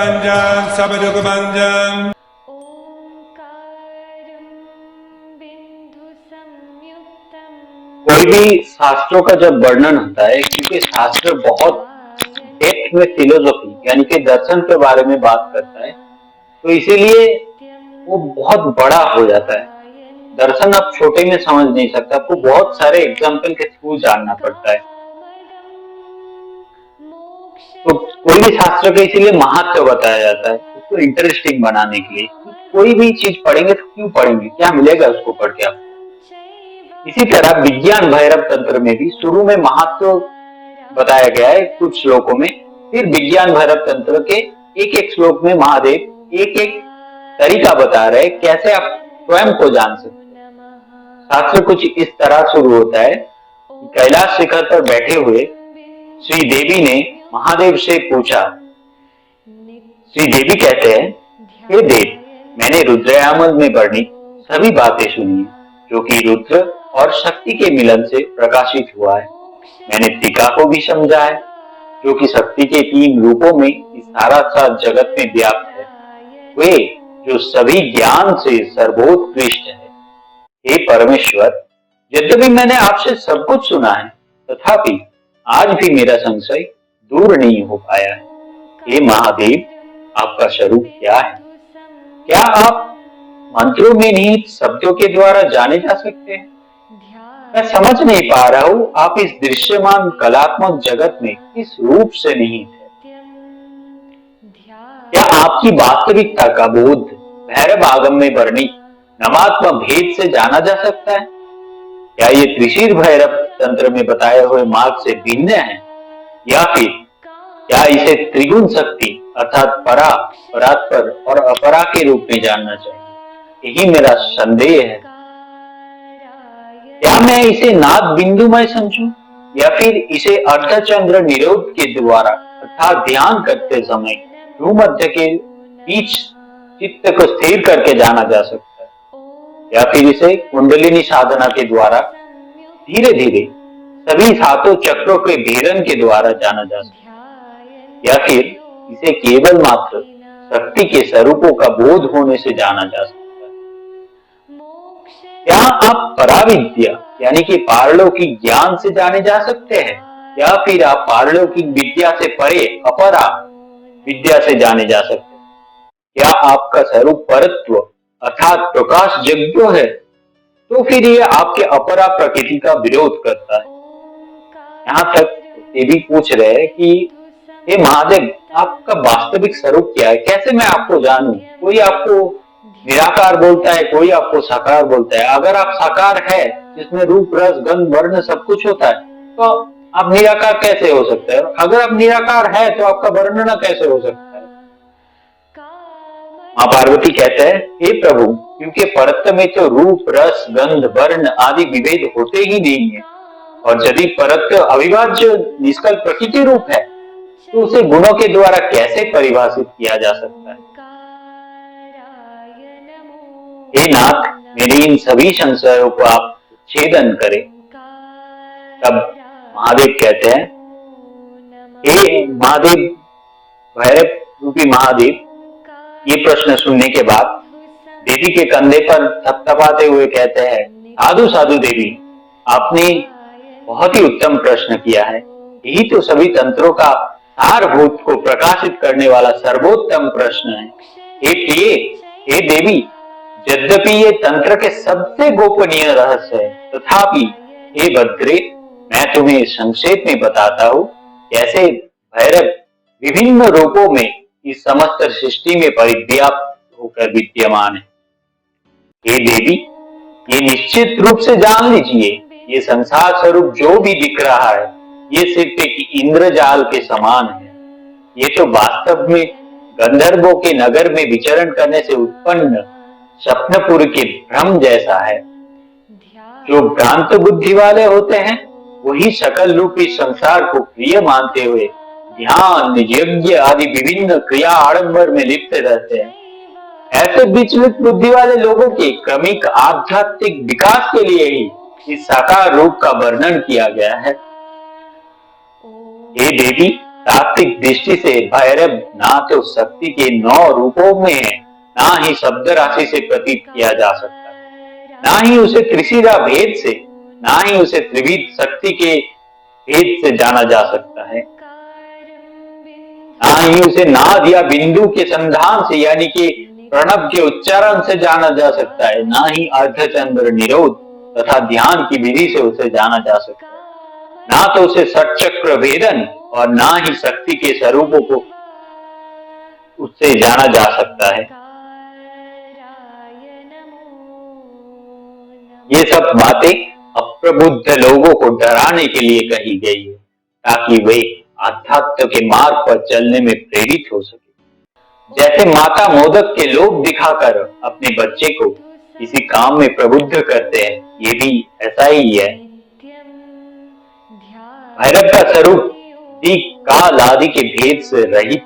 भंजन सब दुख भंजन। कोई भी शास्त्रों का जब वर्णन होता है, क्योंकि शास्त्र बहुत डेप्थ में फिलोसॉफी यानी कि दर्शन के बारे में बात करता है, तो इसीलिए वो बहुत बड़ा हो जाता है। दर्शन आप छोटे में समझ नहीं सकते, आपको बहुत सारे एग्जाम्पल के थ्रू जानना पड़ता है। तो कोई भी शास्त्र का इसीलिए महत्व बताया जाता है, उसको इंटरेस्टिंग बनाने के लिए। कोई भी चीज पढ़ेंगे तो क्यों पढ़ेंगे, क्या मिलेगा उसको पढ़ के आपको। इसी तरह विज्ञान भैरव तंत्र में भी शुरू में महत्व बताया गया है कुछ श्लोकों में, फिर विज्ञान भैरव तंत्र के एक एक श्लोक में महादेव एक एक तरीका बता रहे कैसे आप स्वयं को जान सकते हैं। शास्त्र कुछ इस तरह शुरू होता है कि कैलाश शिखर पर बैठे हुए श्री देवी ने महादेव से पूछा। श्री देवी कहते हैं, हे देव, मैंने रुद्रयामल में वर्णित सभी बातें सुनी जो कि रुद्र और शक्ति के मिलन से प्रकाशित हुआ है। मैंने टीका को भी समझा है जो कि शक्ति के 3 रूपों में इस सारा जगत में व्याप्त है, वे जो सभी ज्ञान से सर्वोत्कृष्ट है। हे परमेश्वर, यद्यपि मैंने आपसे सब कुछ सुना है, तथापि आज भी मेरा संशय दूर नहीं हो पाया है। हे महादेव, आपका स्वरूप क्या है? क्या आप मंत्रों में निहित शब्दों के द्वारा जाने जा सकते हैं? मैं समझ नहीं पा रहा हूँ आप इस दृश्यमान कलात्मक जगत में किस रूप से निहित है। क्या आपकी वास्तविकता का बोध भैरव आगम में वर्णित नमात्म भेद से जाना जा सकता है? क्या ये त्रिशीर भैरव तंत्र में बताए हुए मार्ग से भिन्न है, या फिर क्या इसे त्रिगुण शक्ति अर्थात परा, परात्पर और अपरा के रूप में जानना चाहिए? यही मेरा संदेह है। क्या मैं इसे नाद बिंदुमय समझूं, या फिर इसे अर्धचंद्र निरोध के द्वारा अर्थात ध्यान करते समय भूमध्य के बीच चित्त को स्थिर करके जाना जा सकता है, या फिर इसे कुंडलिनी साधना के द्वारा धीरे धीरे सभी 7 चक्रों के भेदन के द्वारा जाना जा सकता है, या फिर इसे केवल मात्र शक्ति के स्वरूपों का बोध होने से जाना जा सकता है। क्या आप पराविद्या यानी कि पारलौकिक ज्ञान से जाने जा सकते हैं, या फिर आप पारलौकिक विद्या से परे अपरा विद्या से जाने जा सकते हैं? क्या आपका स्वरूप परत्व अर्थात प्रकाश यज्ञ है, तो फिर ये आपके अपरा प्रकृति का विरोध करता है। यहाँ तक ये भी पूछ रहे हैं कि हे महादेव, आपका वास्तविक स्वरूप क्या है, कैसे मैं आपको जानूं? कोई आपको निराकार बोलता है, कोई आपको साकार बोलता है। अगर आप साकार है जिसमें रूप रस गंध वर्ण सब कुछ होता है, तो आप निराकार कैसे हो सकते हैं? अगर आप निराकार है तो आपका वर्णन कैसे हो सकता है? मां पार्वती कहते हैं, हे प्रभु, क्योंकि परत्व में तो रूप रस गंध वर्ण आदि विभेद होते ही नहीं है, और यदि परत्व अविभाज्य निष्कल प्रकृति रूप है तो उसे गुणों के द्वारा कैसे परिभाषित किया जा सकता है? हे नाथ, मेरे इन सभी संशयों को आप छेदन करें। तब महादेव कहते हैं, हे महादेव, भैरव रूपी महादेव, ये प्रश्न सुनने के बाद देवी के कंधे पर थपथपाते हुए कहते हैं, साधु साधु देवी, आपने बहुत ही उत्तम प्रश्न किया है। यही तो सभी तंत्रों का सारभूत को प्रकाशित करने वाला सर्वोत्तम प्रश्न है। हे प्रिय, हे देवी, यद्यपि ये तंत्र के सबसे गोपनीय रहस्य है, तथापि हे भद्रे, मैं तुम्हें संक्षेप में बताता हूँ कैसे भैरव विभिन्न रूपों में इस समस्त सृष्टि में परिव्याप्त होकर विद्यमान है। हे देवी, ये निश्चित रूप से जान लीजिए, ये संसार स्वरूप जो भी दिख रहा है, ये सिर्फ एक इंद्रजाल के समान है। ये तो वास्तव में गंधर्वों के नगर में विचरण करने से उत्पन्न स्वप्नपुर के भ्रम जैसा है। जो भ्रांत बुद्धि वाले होते हैं वही सकल रूपी संसार को प्रिय मानते हुए ध्यान यज्ञ आदि विभिन्न क्रिया आडंबर में लिप्त रहते हैं। ऐसे विचलित बुद्धि वाले लोगों के क्रमिक आध्यात्मिक विकास के लिए ही इस साकार रूप का वर्णन किया गया है। हे देवी, तात्विक दृष्टि से भैरव ना तो शक्ति के 9 रूपों में है, ना ही शब्द राशि से प्रतीत किया जा सकता है, ना ही उसे त्रिशिरा भेद से, ना ही उसे त्रिविध शक्ति के भेद से जाना जा सकता है, ना ही उसे नाद या बिंदु के संधान से यानी कि प्रणव के उच्चारण से जाना जा सकता है, ना ही अर्धचंद्र निरोध तथा ध्यान की विधि से उसे जाना जा सकता है, ना तो उसे षटचक्र भेदन और ना ही शक्ति के स्वरूपों को उससे जाना जा सकता है। ये सब बातें अप्रबुद्ध लोगों को डराने के लिए कही गई है, ताकि वे आध्यात्म के मार्ग पर चलने में प्रेरित हो सके। जैसे माता मोदक के लोभ दिखाकर अपने बच्चे को किसी काम में प्रबुद्ध करते हैं, ये भी ऐसा ही है। भैरव का स्वरूप दिक काल आदि के भेद से रहित,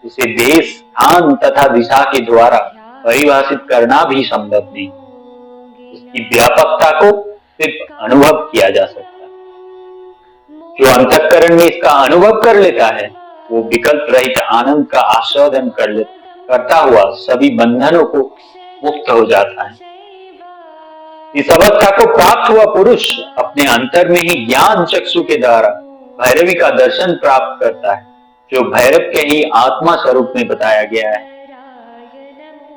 उसे देश स्थान तथा दिशा के द्वारा परिभाषित करना भी संभव नहीं। उसकी व्यापकता को सिर्फ अनुभव किया जा सकता है। जो अंतःकरण में इसका अनुभव कर लेता है वो विकल्प रहित आनंद का आस्वादन करता हुआ सभी बंधनों को मुक्त हो जाता है। इस अवस्था को प्राप्त हुआ पुरुष अपने अंतर में ही ज्ञान चक्षु के द्वारा भैरवी का दर्शन प्राप्त करता है, जो भैरव के ही आत्मा स्वरूप में बताया गया है।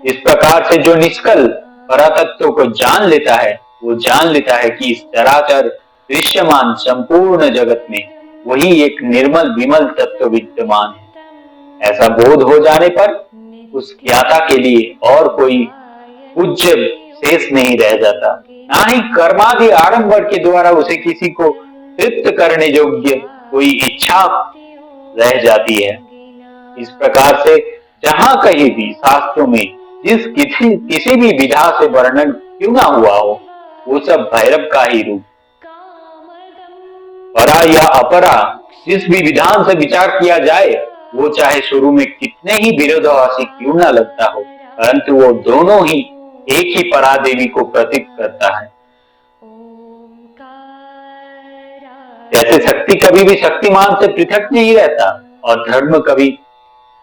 इस प्रकार से जो निष्कल परातत्व को जान लेता है, वो जान लेता है कि इस चराचर दृश्यमान संपूर्ण जगत में वही एक निर्मल विमल तत्व विद्यमान है। ऐसा बोध हो जाने पर उस ज्ञाता के लिए और कोई पूज्य शेष नहीं रह जाता, ना ही कर्मादि आडंबर के द्वारा उसे किसी को तृप्त करने योग्य कोई इच्छा रह जाती है। इस प्रकार से जहां कहीं भी शास्त्रों में किसी भी विधा से वर्णन क्यों ना हुआ हो, वो सब भैरव का ही रूप। परा या अपरा जिस भी विधान से विचार किया जाए, वो चाहे शुरू में कितने ही विरोधाभासी क्यों ना लगता हो, परंतु वो दोनों ही एक ही परा देवी को प्रतीक करता है। जैसे शक्ति कभी भी शक्तिमान से पृथक नहीं रहता और धर्म कभी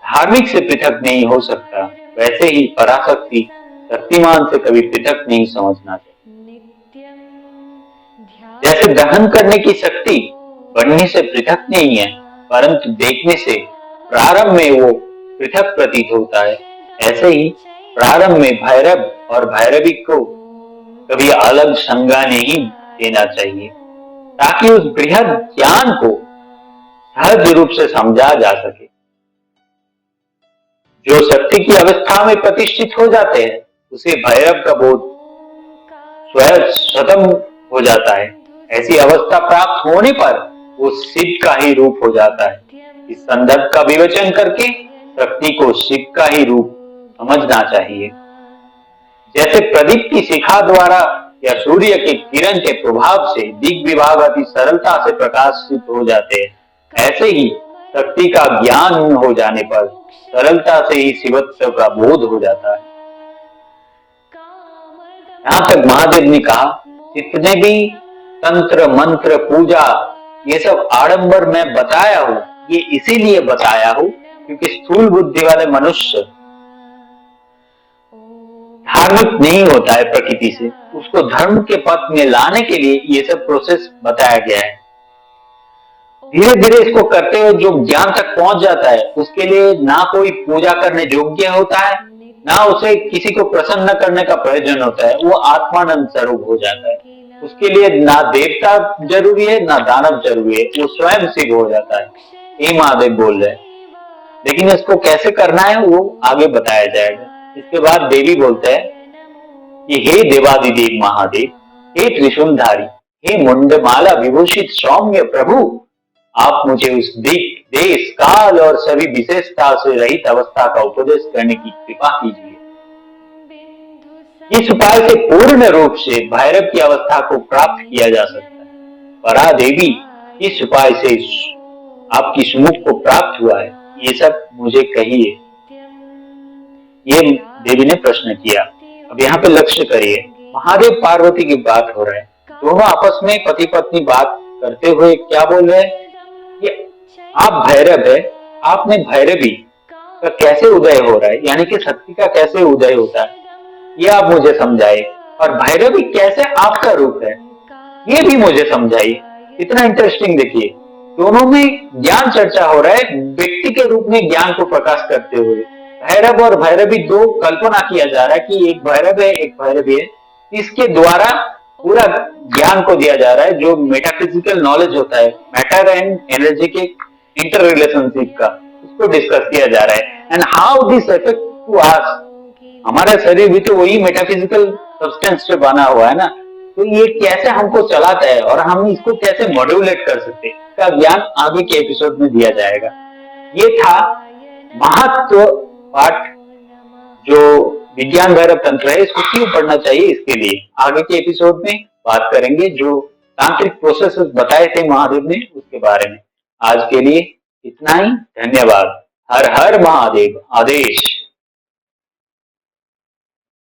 धार्मिक से पृथक नहीं हो सकता, वैसे ही पराशक्ति शक्तिमान से कभी पृथक नहीं समझना चाहिए। जैसे दहन करने की शक्ति बनने से पृथक नहीं है, परंतु देखने से प्रारंभ में वो पृथक प्रतीत होता है, ऐसे ही प्रारंभ में भैरव और भैरवी को कभी अलग संज्ञा नहीं देना चाहिए, ताकि उस बृहद ज्ञान को सहज रूप से समझा जा सके। जो शक्ति की अवस्था में प्रतिष्ठित हो जाते हैं, उसे भैरव का बोध स्वयं स्वतः हो जाता है। ऐसी अवस्था प्राप्त होने पर वो शिव का ही रूप हो जाता है। इस संदर्भ का विवेचन करके शक्ति को शिव का ही रूप समझना चाहिए। जैसे प्रदीप की शिखा द्वारा या सूर्य के किरण के प्रभाव से दिग विभाग अति सरलता से प्रकाशित हो जाते हैं, ऐसे ही शक्ति का ज्ञान हो जाने पर सरलता से ही शिवत्व का बोध हो जाता है। यहाँ तक महादेव ने कहा, जितने भी तंत्र मंत्र पूजा ये सब आडंबर मैं बताया हूं, ये इसीलिए बताया हूं क्योंकि स्थूल बुद्धि वाले मनुष्य धार्मिक नहीं होता है प्रकृति से, उसको धर्म के पथ में लाने के लिए ये सब प्रोसेस बताया गया है। धीरे धीरे इसको करते हुए जो ज्ञान तक पहुंच जाता है, उसके लिए ना कोई पूजा करने योग्य होता है, ना उसे किसी को प्रसन्न करने का प्रयोजन होता है, वो आत्मानंद स्वरूप हो जाता है। उसके लिए ना देवता जरूरी है, ना दानव जरूरी है, वो स्वयं शिव हो जाता है। ये महादेव बोल रहे हैं, लेकिन इसको कैसे करना है वो आगे बताया जाएगा। इसके बाद देवी बोलते हैं कि हे देवादिदेव महादेव, हे त्रिशूलधारी, हे मुंडमाला विभूषित सौम्य प्रभु, आप मुझे उस दिक देश काल और सभी विशेषता से रहित अवस्था का उपदेश करने की कृपा कीजिए। इस उपाय से पूर्ण रूप से भैरव की अवस्था को प्राप्त किया जा सकता है। परा देवी, इस उपाय से आपकी सुमुख को प्राप्त हुआ है, ये सब मुझे कहिए। ये देवी ने प्रश्न किया। अब यहाँ पे लक्ष्य करिए, महादेव पार्वती की बात हो रहा है, दोनों आपस में पति पत्नी बात करते हुए क्या बोल रहे हैं, ये आप भैरव है, आप में भैरवी का कैसे उदय हो रहा है, यानी कि शक्ति का कैसे उदय होता है, ये आप मुझे समझाइए। और भैरवी कैसे आपका रूप है, ये भी मुझे समझाइए। इतना इंटरेस्टिंग देखिए, दोनों में ज्ञान चर्चा हो रहा है, व्यक्ति के रूप में ज्ञान को प्रकाश करते हुए। भैरव और भैरवी दो कल्पना किया जा रहा है कि एक भैरव है एक भैरवी है, इसके द्वारा पूरा ज्ञान को दिया जा रहा है, जो मेटाफिजिकल नॉलेज होता है, मैटर एंड एनर्जी के इंटर रिलेशनशिप का, उसको डिस्कस किया जा रहा है। And how this effect to us, हमारा शरीर भी तो वही मेटाफिजिकल सब्सटेंस से बना हुआ है ना, तो ये कैसे हमको चलाता है और हम इसको कैसे मॉड्यूलेट कर सकते हैं, इसका ज्ञान आगे के एपिसोड में दिया जाएगा। ये था महत्व पाठ, जो विज्ञान भैरव तंत्र है, इसको क्यों पढ़ना चाहिए, इसके लिए आगे के एपिसोड में बात करेंगे। जो तांत्रिक प्रोसेस बताए थे महादेव ने, उसके बारे में। आज के लिए इतना ही, धन्यवाद। हर हर महादेव। आदेश।